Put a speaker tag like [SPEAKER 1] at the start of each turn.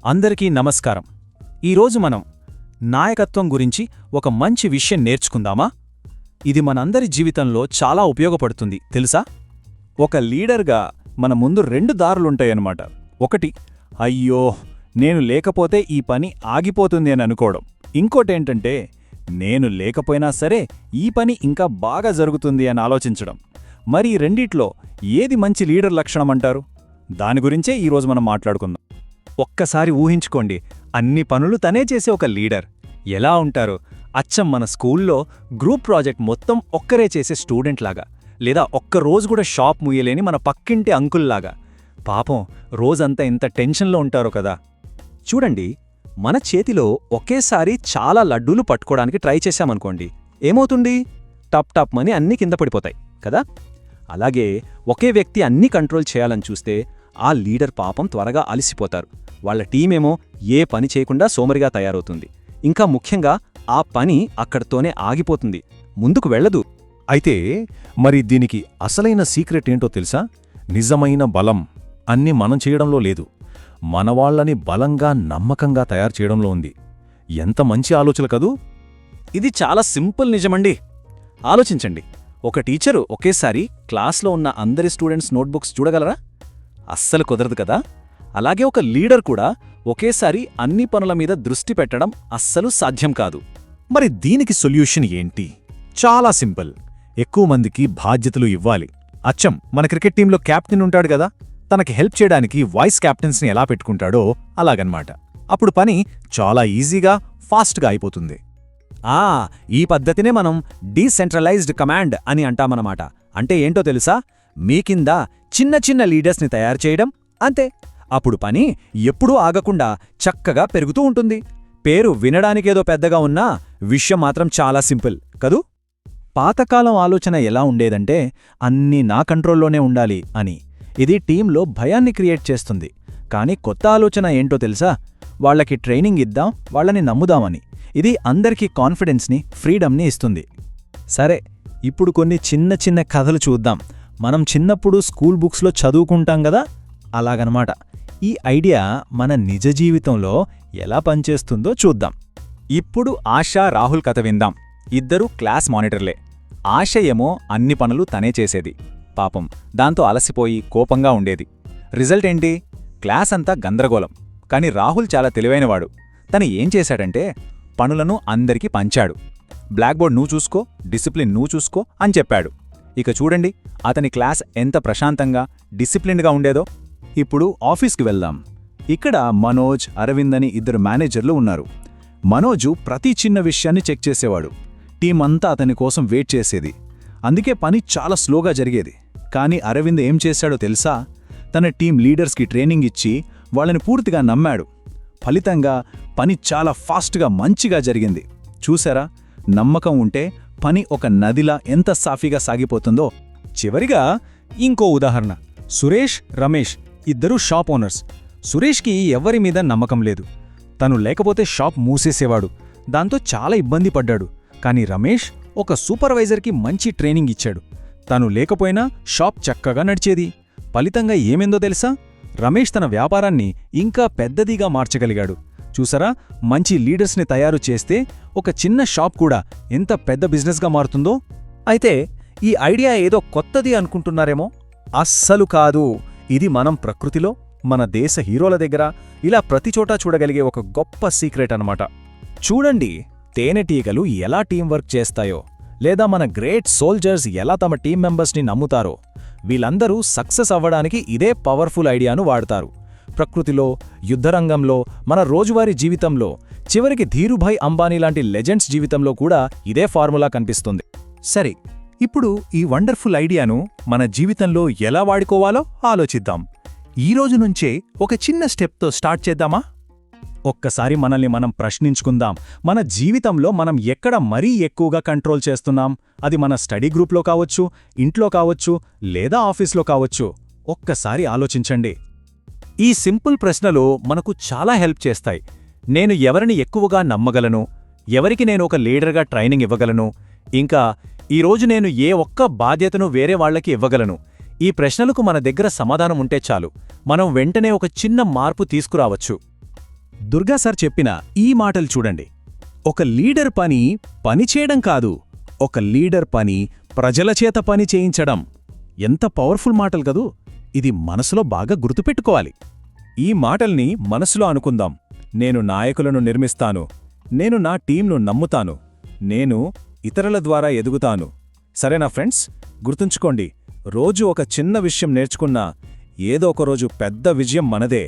[SPEAKER 1] అందరికీ నమస్కారం. ఈరోజు మనం నాయకత్వం గురించి ఒక మంచి విషయం నేర్చుకుందామా? ఇది మనందరి జీవితంలో చాలా ఉపయోగపడుతుంది తెలుసా? ఒక లీడర్గా మన ముందు రెండు దారులుంటాయన్నమాట. ఒకటి, అయ్యో నేను లేకపోతే ఈ పని ఆగిపోతుంది అని అనుకోవడం. ఇంకోటేంటంటే, నేను లేకపోయినా సరే ఈ పని ఇంకా బాగా జరుగుతుంది అని ఆలోచించడం. మరి ఈ రెండిట్లో ఏది మంచి లీడర్ లక్షణమంటారు? దాని గురించే ఈరోజు మనం మాట్లాడుకుందాం. ఒక్కసారి ఊహించుకోండి, అన్ని పనులు తనే చేసే ఒక లీడర్ ఎలా ఉంటారు? అచ్చం మన స్కూల్లో గ్రూప్ ప్రాజెక్ట్ మొత్తం ఒక్కరే చేసే స్టూడెంట్ లాగా, లేదా ఒక్కరోజు కూడా షాప్ ముయ్యలేని మన పక్కింటి అంకుల్లాగా. పాపం రోజంతా ఎంత టెన్షన్లో ఉంటారో కదా. చూడండి, మన చేతిలో ఒకేసారి చాలా లడ్డూలు పట్టుకోవడానికి ట్రై చేశామనుకోండి, ఏమవుతుంది? టప్ టప్ మని అన్నీ కింద పడిపోతాయి కదా. అలాగే ఒకే వ్యక్తి అన్నీ కంట్రోల్ చేయాలని చూస్తే ఆ లీడర్ పాపం త్వరగా అలసిపోతారు. వాళ్ల టీమేమో ఏ పని చేయకుండా సోమరిగా తయారవుతుంది. ఇంకా ముఖ్యంగా ఆ పని అక్కడితోనే ఆగిపోతుంది, ముందుకు వెళ్లదు.
[SPEAKER 2] అయితే మరి దీనికి అసలైన సీక్రెట్ ఏంటో తెలుసా? నిజమైన బలం అన్ని మనం చేయడంలో లేదు, మనవాళ్లని బలంగా నమ్మకంగా తయారు చేయడంలో ఉంది. ఎంత మంచి ఆలోచన కదూ!
[SPEAKER 1] ఇది చాలా సింపుల్ నిజమండి. ఆలోచించండి, ఒక టీచరు ఒకేసారి క్లాస్లో ఉన్న అందరి స్టూడెంట్స్ నోట్బుక్స్ చూడగలరా? అస్సలు కుదరదు కదా. అలాగే ఒక లీడర్ కూడా ఒకేసారి అన్ని పనుల మీద దృష్టి పెట్టడం అస్సలు సాధ్యం కాదు.
[SPEAKER 2] మరి దీనికి సొల్యూషన్ ఏంటి? చాలా సింపుల్. ఎక్కువ మందికి బాధ్యతలు ఇవ్వాలి. అచ్చం మన క్రికెట్ టీంలో కెప్టెన్ ఉంటాడు కదా, తనకి హెల్ప్ చేయడానికి వైస్ కెప్టెన్స్ని ఎలా పెట్టుకుంటాడో అలాగన్మాట. అప్పుడు పని చాలా ఈజీగా, ఫాస్ట్గా అయిపోతుంది.
[SPEAKER 1] ఈ పద్ధతినే మనం డీసెంట్రలైజ్డ్ కమాండ్ అని అంటామన్నమాట. అంటే ఏంటో తెలుసా? మీ కింద చిన్న చిన్న లీడర్స్ని తయారు చేయడం, అంతే. అప్పుడు పని ఎప్పుడూ ఆగకుండా చక్కగా పెరుగుతూ ఉంటుంది. పేరు వినడానికేదో పెద్దగా ఉన్నా విషయం మాత్రం చాలా సింపుల్ కదూ. పాతకాలం ఆలోచన ఎలా ఉండేదంటే, అన్నీ నా కంట్రోల్లోనే ఉండాలి అని. ఇది టీంలో భయాన్ని క్రియేట్ చేస్తుంది. కానీ కొత్త ఆలోచన ఏంటో తెలుసా? వాళ్లకి ట్రైనింగ్ ఇద్దాం, వాళ్ళని నమ్ముదామని. ఇది అందరికీ కాన్ఫిడెన్స్ని, ఫ్రీడమ్ని ఇస్తుంది. సరే, ఇప్పుడు కొన్ని చిన్న చిన్న కథలు చూద్దాం. మనం చిన్నప్పుడు స్కూల్ బుక్స్లో చదువుకుంటాం కదా, అలాగనమాట. ఈ ఐడియా మన నిజ జీవితంలో ఎలా పనిచేస్తుందో చూద్దాం. ఇప్పుడు ఆశా, రాహుల్ కథ విందాం. ఇద్దరూ క్లాస్ మానిటర్లే. ఆశ ఏమో అన్ని పనులు తనే చేసేది. పాపం దాంతో అలసిపోయి కోపంగా ఉండేది. రిజల్ట్ ఏంటి? క్లాస్ అంతా గందరగోళం. కాని రాహుల్ చాలా తెలివైనవాడు. తను ఏం చేశాడంటే, పనులను అందరికీ పంచాడు. బ్లాక్బోర్డ్ నువ్వు చూసుకో, డిసిప్లిన్ నువ్వు చూసుకో అని చెప్పాడు. ఇక చూడండి, అతని క్లాస్ ఎంత ప్రశాంతంగా, డిసిప్లిన్డ్గా ఉండేదో. ఇప్పుడు ఆఫీస్కి వెళ్దాం. ఇక్కడ మనోజ్, అరవింద్ అని ఇద్దరు మేనేజర్లు ఉన్నారు. మనోజు ప్రతి చిన్న విషయాన్ని చెక్ చేసేవాడు. టీం అంతా అతని కోసం వెయిట్ చేసేది. అందుకే పని చాలా స్లోగా జరిగేది. కానీ అరవింద్ ఏం చేశాడో తెలుసా? తన టీం లీడర్స్కి ట్రైనింగ్ ఇచ్చి వాళ్ళని పూర్తిగా నమ్మాడు. ఫలితంగా పని చాలా ఫాస్ట్గా, మంచిగా జరిగింది. చూసారా? నమ్మకం ఉంటే పని ఒక నదిలా ఎంత సాఫీగా సాగిపోతుందో. చివరిగా ఇంకో ఉదాహరణ. సురేష్, రమేష్ ఇద్దరూ షాప్ ఓనర్స్. సురేష్కి ఎవరి మీద నమ్మకం లేదు. తను లేకపోతే షాప్ మూసేసేవాడు. దాంతో చాలా ఇబ్బంది పడ్డాడు. కాని రమేష్ ఒక సూపర్వైజర్కి మంచి ట్రైనింగ్ ఇచ్చాడు. తను లేకపోయినా షాప్ చక్కగా నడిచేది. ఫలితంగా ఏమైందో తెలుసా? రమేష్ తన వ్యాపారాన్ని ఇంకా పెద్దదిగా మార్చగలిగాడు. చూసారా? మంచి లీడర్స్ని తయారు చేస్తే ఒక చిన్న షాప్ కూడా ఎంత పెద్ద బిజినెస్గా మారుతుందో. అయితే ఈ ఐడియా ఏదో కొత్తది అనుకుంటున్నారేమో? అస్సలు కాదు. ఇది మనం ప్రకృతిలో, మన దేశ హీరోల దగ్గర, ఇలా ప్రతిచోటా చూడగలిగే ఒక గొప్ప సీక్రెట్ అన్నమాట. చూడండి, తేనెటీగలు ఎలా టీంవర్క్ చేస్తాయో, లేదా మన గ్రేట్ సోల్జర్స్ ఎలా తమ టీం మెంబర్స్ని నమ్ముతారో, వీళ్ళందరూ సక్సెస్ అవ్వడానికి ఇదే పవర్ఫుల్ ఐడియాను వాడతారు. ప్రకృతిలో, యుద్ధరంగంలో, మన రోజువారీ జీవితంలో, చివరికి ధీరుభాయ్ అంబానీ లాంటి లెజెండ్స్ జీవితంలో కూడా ఇదే ఫార్ములా కనిపిస్తుంది. సరే, ఇప్పుడు ఈ వండర్ఫుల్ ఐడియాను మన జీవితంలో ఎలా వాడుకోవాలో ఆలోచిద్దాం. ఈరోజు నుంచే ఒక చిన్న స్టెప్తో స్టార్ట్ చేద్దామా? ఒక్కసారి మనల్ని మనం ప్రశ్నించుకుందాం. మన జీవితంలో మనం ఎక్కడ మరీ ఎక్కువగా కంట్రోల్ చేస్తున్నాం? అది మన స్టడీ గ్రూప్లో కావచ్చు, ఇంట్లో కావచ్చు, లేదా ఆఫీస్లో కావచ్చు. ఒక్కసారి ఆలోచించండి. ఈ సింపుల్ ప్రశ్నలు మనకు చాలా హెల్ప్ చేస్తాయి. నేను ఎవరిని ఎక్కువగా నమ్మగలను? ఎవరికి నేను ఒక లీడర్గా ట్రైనింగ్ ఇవ్వగలను? ఇంకా ఈరోజు నేను ఏ ఒక్క బాధ్యతను వేరే వాళ్లకి ఇవ్వగలను? ఈ ప్రశ్నలకు మన దగ్గర సమాధానం ఉంటే చాలు, మనం వెంటనే ఒక చిన్న మార్పు తీసుకురావచ్చు. దుర్గా సార్ చెప్పిన ఈ మాటలు చూడండి. ఒక లీడర్ పని చేయడం కాదు, ఒక లీడర్ పని ప్రజల చేత పని చేయించడం. ఎంత పవర్ఫుల్ మాటలు కదూ! ఇది మనసులో బాగా గుర్తుపెట్టుకోవాలి. ఈ మాటల్ని మనసులో అనుకుందాం. నేను నాయకులను నిర్మిస్తాను, నేను నా టీంను నమ్ముతాను, నేను ఇతరుల ద్వారా ఎదుగుతాను. సరేనా ఫ్రెండ్స్? గుర్తుంచుకోండి, రోజు ఒక చిన్న విషయం నేర్చుకున్నా ఏదో ఒకరోజు పెద్ద విజయం మనదే.